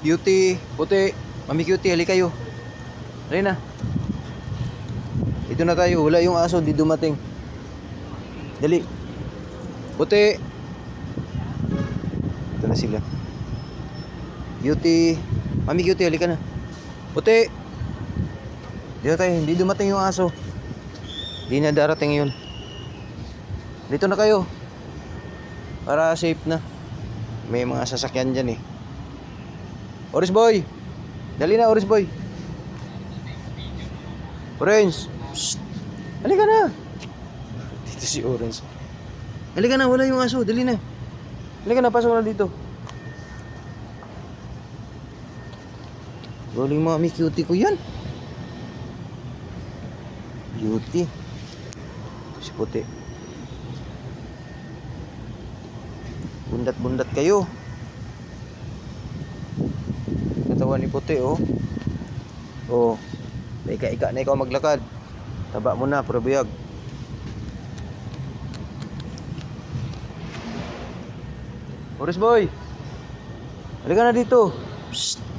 Cutie, puti. Mami Cutie, halika kayo. Dali na. Dito na tayo. Wala yung aso, di dumating. Dali. Puti. Ito na sila. Cutie. Mami Cutie, halika na. Puti. Dito tayo. Hindi dumating yung aso. Hindi na darating yun. Dito na kayo. Para safe na. May mga sasakyan dyan eh. Orange boy. Dali na, Orange boy. Orange. Psst. Halika na. Dito si Orange. Halika na, wala yung aso. Dali na. Halika na, pasok na dito. Galing Mami Cutie ko yan. Cutie. Si puti. Bundat-bundat kayo. Katawan ni puti oh. Oh. Ika-ika na ikaw maglakad. Taba mo na, probiyag. Orange boy. Halika na dito. Psst.